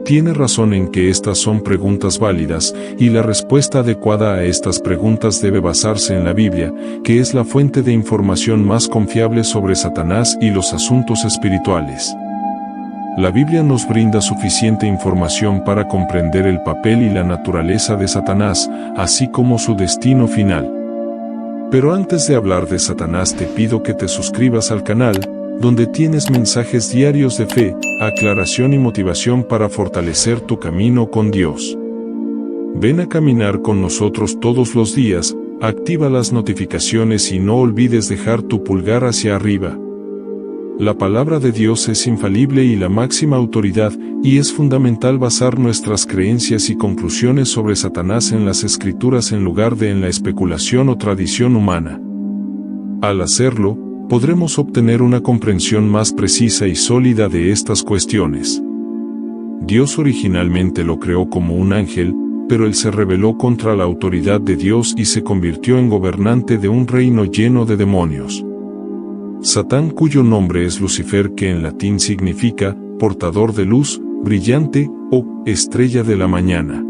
Tiene razón en que estas son preguntas válidas, y la respuesta adecuada a estas preguntas debe basarse en la Biblia, que es la fuente de información más confiable sobre Satanás y los asuntos espirituales. La Biblia nos brinda suficiente información para comprender el papel y la naturaleza de Satanás, así como su destino final. Pero antes de hablar de Satanás te pido que te suscribas al canal, donde tienes mensajes diarios de fe, aclaración y motivación para fortalecer tu camino con Dios. Ven a caminar con nosotros todos los días, activa las notificaciones y no olvides dejar tu pulgar hacia arriba. La palabra de Dios es infalible y la máxima autoridad, y es fundamental basar nuestras creencias y conclusiones sobre Satanás en las Escrituras en lugar de en la especulación o tradición humana. Al hacerlo, podremos obtener una comprensión más precisa y sólida de estas cuestiones. Dios originalmente lo creó como un ángel, pero él se rebeló contra la autoridad de Dios y se convirtió en gobernante de un reino lleno de demonios. Satán, cuyo nombre es Lucifer, que en latín significa portador de luz, brillante o estrella de la mañana.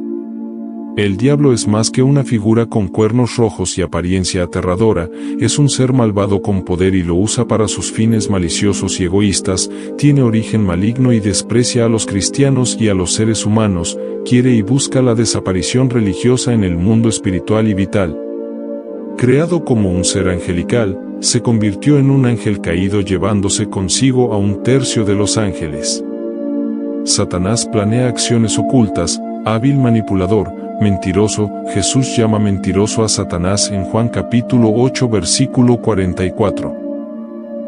El diablo es más que una figura con cuernos rojos y apariencia aterradora, es un ser malvado con poder y lo usa para sus fines maliciosos y egoístas, tiene origen maligno y desprecia a los cristianos y a los seres humanos, quiere y busca la desaparición religiosa en el mundo espiritual y vital. Creado como un ser angelical, se convirtió en un ángel caído llevándose consigo a un tercio de los ángeles. Satanás planea acciones ocultas, hábil manipulador, mentiroso. Jesús llama mentiroso a Satanás en Juan capítulo 8 versículo 44.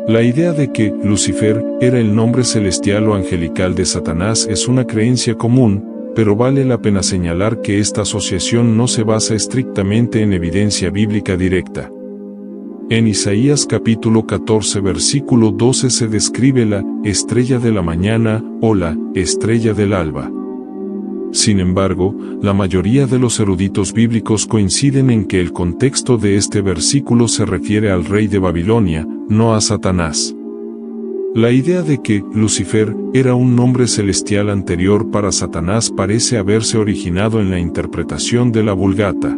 La idea de que Lucifer era el nombre celestial o angelical de Satanás es una creencia común, pero vale la pena señalar que esta asociación no se basa estrictamente en evidencia bíblica directa. En Isaías capítulo 14 versículo 12 se describe la estrella de la mañana o la estrella del alba. Sin embargo, la mayoría de los eruditos bíblicos coinciden en que el contexto de este versículo se refiere al rey de Babilonia, no a Satanás. La idea de que Lucifer era un nombre celestial anterior para Satanás parece haberse originado en la interpretación de la Vulgata.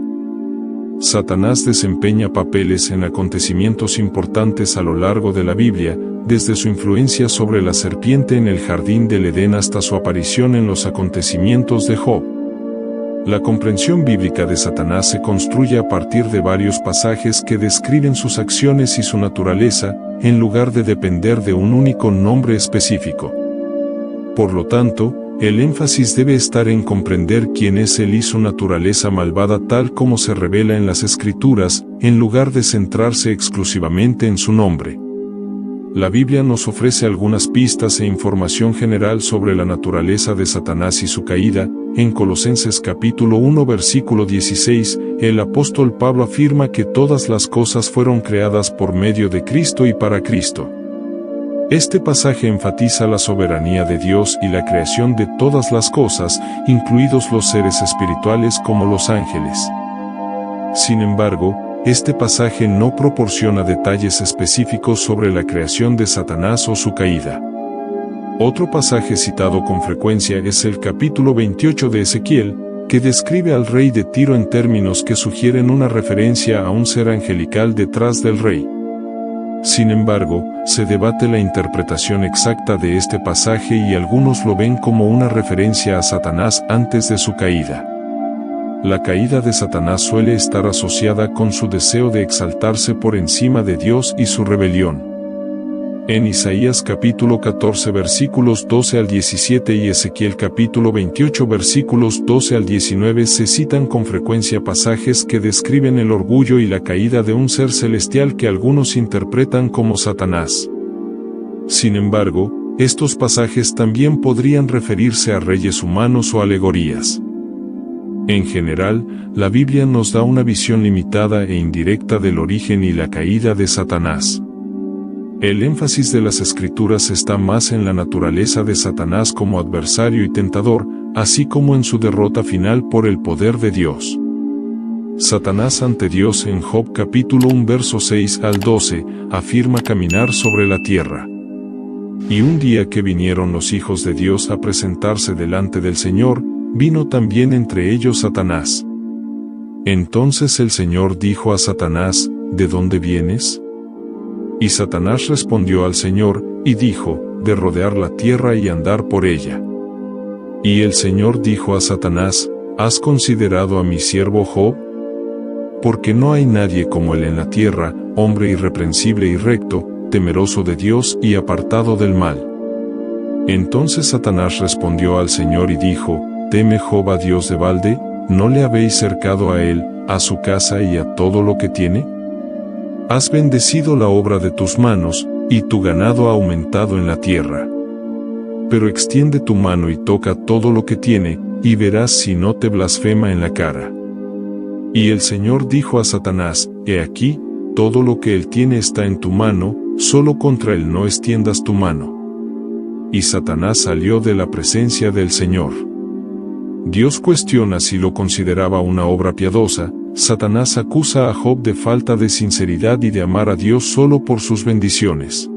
Satanás desempeña papeles en acontecimientos importantes a lo largo de la Biblia, desde su influencia sobre la serpiente en el jardín del Edén hasta su aparición en los acontecimientos de Job. La comprensión bíblica de Satanás se construye a partir de varios pasajes que describen sus acciones y su naturaleza, en lugar de depender de un único nombre específico. Por lo tanto, el énfasis debe estar en comprender quién es él y su naturaleza malvada tal como se revela en las Escrituras, en lugar de centrarse exclusivamente en su nombre. La Biblia nos ofrece algunas pistas e información general sobre la naturaleza de Satanás y su caída. En Colosenses capítulo 1 versículo 16, el apóstol Pablo afirma que todas las cosas fueron creadas por medio de Cristo y para Cristo. Este pasaje enfatiza la soberanía de Dios y la creación de todas las cosas, incluidos los seres espirituales como los ángeles. Sin embargo, este pasaje no proporciona detalles específicos sobre la creación de Satanás o su caída. Otro pasaje citado con frecuencia es el capítulo 28 de Ezequiel, que describe al rey de Tiro en términos que sugieren una referencia a un ser angelical detrás del rey. Sin embargo, se debate la interpretación exacta de este pasaje y algunos lo ven como una referencia a Satanás antes de su caída. La caída de Satanás suele estar asociada con su deseo de exaltarse por encima de Dios y su rebelión. En Isaías capítulo 14 versículos 12 al 17 y Ezequiel capítulo 28 versículos 12 al 19 se citan con frecuencia pasajes que describen el orgullo y la caída de un ser celestial que algunos interpretan como Satanás. Sin embargo, estos pasajes también podrían referirse a reyes humanos o alegorías. En general, la Biblia nos da una visión limitada e indirecta del origen y la caída de Satanás. El énfasis de las Escrituras está más en la naturaleza de Satanás como adversario y tentador, así como en su derrota final por el poder de Dios. Satanás ante Dios en Job capítulo 1 versos 6 al 12, afirma caminar sobre la tierra. Y un día que vinieron los hijos de Dios a presentarse delante del Señor, vino también entre ellos Satanás. Entonces el Señor dijo a Satanás, ¿de dónde vienes? Y Satanás respondió al Señor, y dijo, de rodear la tierra y andar por ella. Y el Señor dijo a Satanás, ¿has considerado a mi siervo Job? Porque no hay nadie como él en la tierra, hombre irreprensible y recto, temeroso de Dios y apartado del mal. Entonces Satanás respondió al Señor y dijo, ¿teme Job a Dios de balde? ¿No le habéis cercado a él, a su casa y a todo lo que tiene? Has bendecido la obra de tus manos, y tu ganado ha aumentado en la tierra. Pero extiende tu mano y toca todo lo que tiene, y verás si no te blasfema en la cara. Y el Señor dijo a Satanás, he aquí, todo lo que él tiene está en tu mano, solo contra él no extiendas tu mano. Y Satanás salió de la presencia del Señor. Dios cuestiona si lo consideraba una obra piadosa. Satanás acusa a Job de falta de sinceridad y de amar a Dios solo por sus bendiciones.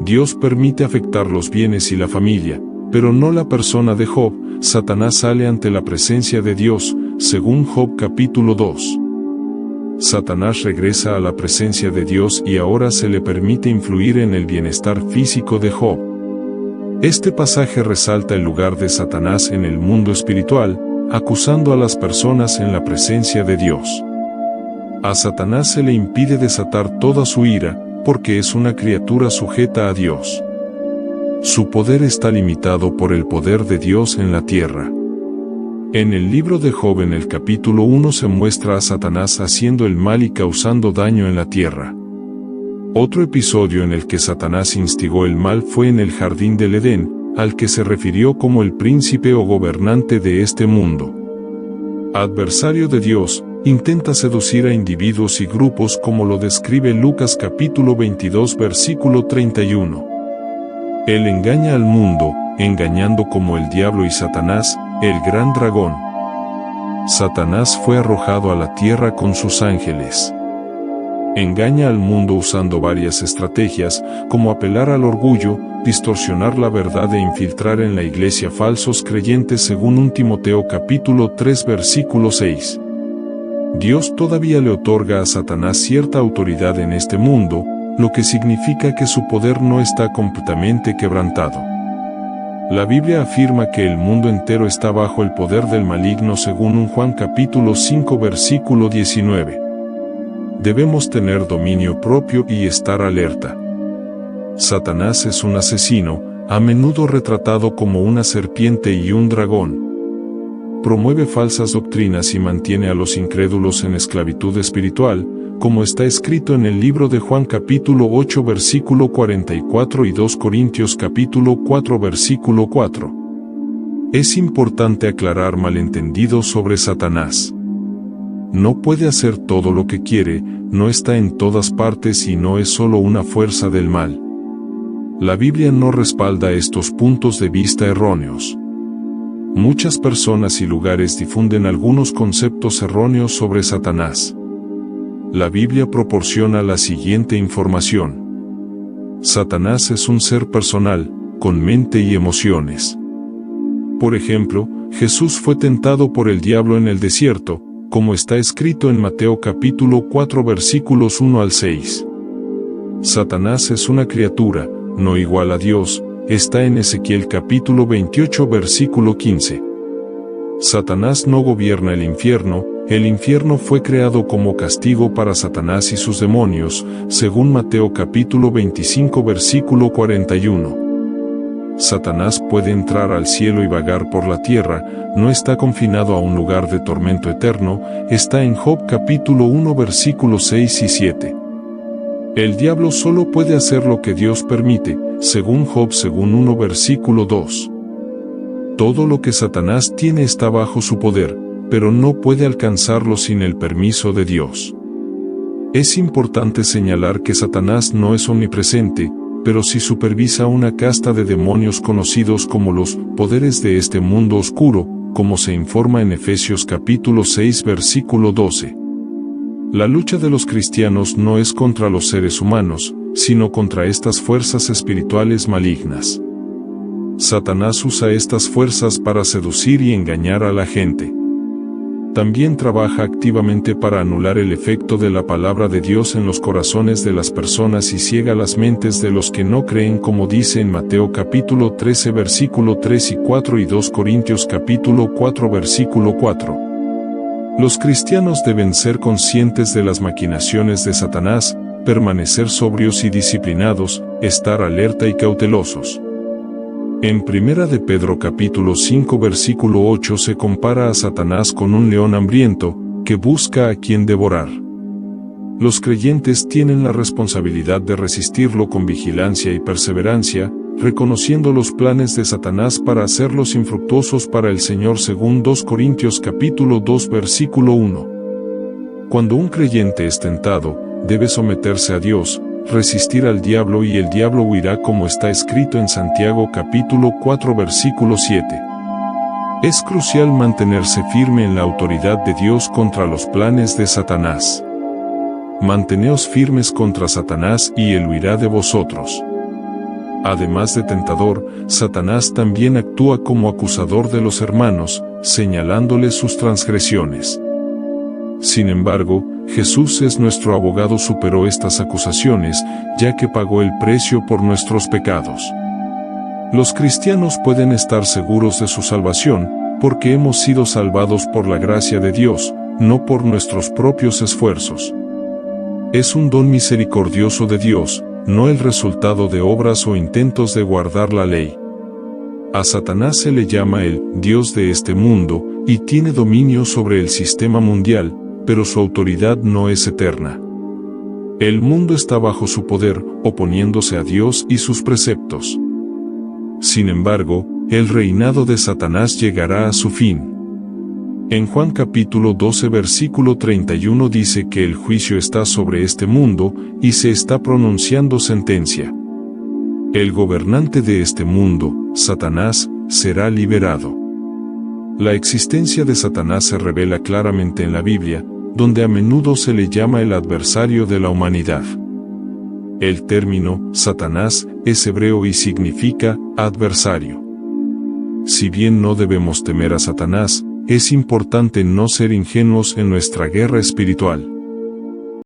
Dios permite afectar los bienes y la familia, pero no la persona de Job. Satanás sale ante la presencia de Dios, según Job capítulo 2. Satanás regresa a la presencia de Dios y ahora se le permite influir en el bienestar físico de Job. Este pasaje resalta el lugar de Satanás en el mundo espiritual, acusando a las personas en la presencia de Dios. A Satanás se le impide desatar toda su ira, porque es una criatura sujeta a Dios. Su poder está limitado por el poder de Dios en la tierra. En el libro de Job en el capítulo 1 se muestra a Satanás haciendo el mal y causando daño en la tierra. Otro episodio en el que Satanás instigó el mal fue en el jardín del Edén, al que se refirió como el príncipe o gobernante de este mundo. Adversario de Dios, intenta seducir a individuos y grupos como lo describe Lucas capítulo 22 versículo 31. Él engaña al mundo, engañando como el diablo y Satanás, el gran dragón. Satanás fue arrojado a la tierra con sus ángeles. Engaña al mundo usando varias estrategias, como apelar al orgullo, distorsionar la verdad e infiltrar en la iglesia falsos creyentes según 1 Timoteo capítulo 3 versículo 6. Dios todavía le otorga a Satanás cierta autoridad en este mundo, lo que significa que su poder no está completamente quebrantado. La Biblia afirma que el mundo entero está bajo el poder del maligno según 1 Juan capítulo 5 versículo 19. Debemos tener dominio propio y estar alerta. Satanás es un asesino, a menudo retratado como una serpiente y un dragón. Promueve falsas doctrinas y mantiene a los incrédulos en esclavitud espiritual, como está escrito en el libro de Juan capítulo 8 versículo 44 y 2 Corintios capítulo 4 versículo 4. Es importante aclarar malentendidos sobre Satanás. No puede hacer todo lo que quiere, no está en todas partes y no es solo una fuerza del mal. La Biblia no respalda estos puntos de vista erróneos. Muchas personas y lugares difunden algunos conceptos erróneos sobre Satanás. La Biblia proporciona la siguiente información. Satanás es un ser personal, con mente y emociones. Por ejemplo, Jesús fue tentado por el diablo en el desierto, como está escrito en Mateo capítulo 4 versículos 1 al 6. Satanás es una criatura, no igual a Dios, está en Ezequiel capítulo 28 versículo 15. Satanás no gobierna el infierno fue creado como castigo para Satanás y sus demonios, según Mateo capítulo 25 versículo 41. Satanás puede entrar al cielo y vagar por la tierra, no está confinado a un lugar de tormento eterno, está en Job capítulo 1 versículos 6 y 7. El diablo solo puede hacer lo que Dios permite, según Job según 1 versículo 2. Todo lo que Satanás tiene está bajo su poder, pero no puede alcanzarlo sin el permiso de Dios. Es importante señalar que Satanás no es omnipresente, pero sí supervisa una casta de demonios conocidos como los poderes de este mundo oscuro, como se informa en Efesios capítulo 6 versículo 12. La lucha de los cristianos no es contra los seres humanos, sino contra estas fuerzas espirituales malignas. Satanás usa estas fuerzas para seducir y engañar a la gente. También trabaja activamente para anular el efecto de la palabra de Dios en los corazones de las personas y ciega las mentes de los que no creen, como dice en Mateo capítulo 13 versículo 3 y 4 y 2 Corintios capítulo 4 versículo 4. Los cristianos deben ser conscientes de las maquinaciones de Satanás, permanecer sobrios y disciplinados, estar alerta y cautelosos. En 1 de Pedro capítulo 5 versículo 8 se compara a Satanás con un león hambriento, que busca a quien devorar. Los creyentes tienen la responsabilidad de resistirlo con vigilancia y perseverancia, reconociendo los planes de Satanás para hacerlos infructuosos para el Señor según 2 Corintios capítulo 2 versículo 1. Cuando un creyente es tentado, debe someterse a Dios, resistir al diablo y el diablo huirá, como está escrito en Santiago capítulo 4 versículo 7. Es crucial mantenerse firme en la autoridad de Dios contra los planes de Satanás. Manteneos firmes contra Satanás y él huirá de vosotros. Además de tentador, Satanás también actúa como acusador de los hermanos, señalándoles sus transgresiones. Sin embargo, Jesús es nuestro abogado, superó estas acusaciones, ya que pagó el precio por nuestros pecados. Los cristianos pueden estar seguros de su salvación, porque hemos sido salvados por la gracia de Dios, no por nuestros propios esfuerzos. Es un don misericordioso de Dios, no el resultado de obras o intentos de guardar la ley. A Satanás se le llama el Dios de este mundo, y tiene dominio sobre el sistema mundial, pero su autoridad no es eterna. El mundo está bajo su poder, oponiéndose a Dios y sus preceptos. Sin embargo, el reinado de Satanás llegará a su fin. En Juan capítulo 12 versículo 31 dice que el juicio está sobre este mundo, y se está pronunciando sentencia. El gobernante de este mundo, Satanás, será liberado. La existencia de Satanás se revela claramente en la Biblia, donde a menudo se le llama el adversario de la humanidad. El término Satanás es hebreo y significa adversario. Si bien no debemos temer a Satanás, es importante no ser ingenuos en nuestra guerra espiritual.